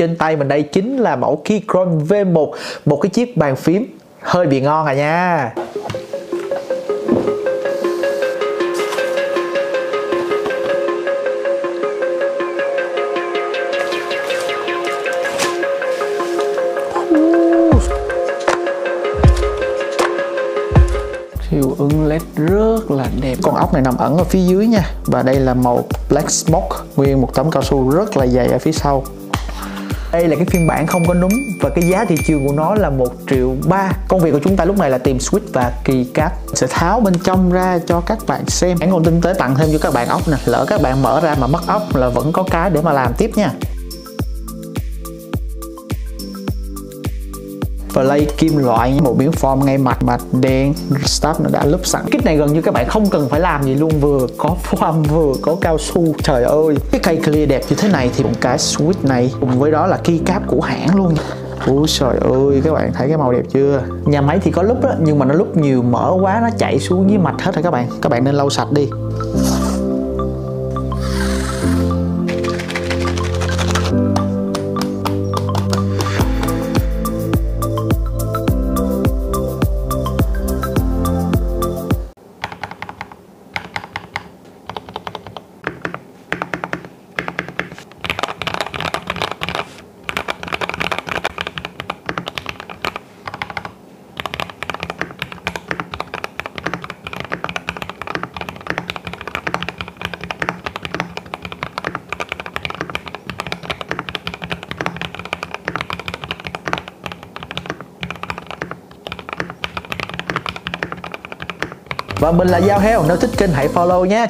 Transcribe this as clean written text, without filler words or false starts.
Trên tay mình đây chính là mẫu Keychron V1, một cái chiếc bàn phím hơi bị ngon à nha. Hiệu ứng LED rất là đẹp. Con ốc này nằm ẩn ở phía dưới nha. Và đây là màu Black Smoke, nguyên một tấm cao su rất là dày ở phía sau. Đây là cái phiên bản không có núm và cái giá thị trường của nó là 1,3 triệu. Công việc của chúng ta lúc này là tìm switch và keycap. Sẽ tháo bên trong ra cho các bạn xem. Hãng còn tinh tế tặng thêm cho các bạn ốc nè. Lỡ các bạn mở ra mà mất ốc là vẫn có cái để mà làm tiếp nha. Play kim loại, một miếng form ngay mặt đen, start nó đã lúp sẵn. Kit này gần như các bạn không cần phải làm gì luôn, vừa có form vừa có cao su. Trời ơi, cái cây clear đẹp như thế này thì một cái switch này cùng với đó là keycap của hãng luôn. Ôi trời ơi, các bạn thấy cái màu đẹp chưa? Nhà máy thì có lúc đó, nhưng mà nó lúc nhiều mỡ quá nó chạy xuống dưới mạch hết rồi các bạn nên lau sạch đi. Và mình là Giao Heo, nếu thích kênh hãy follow nhé.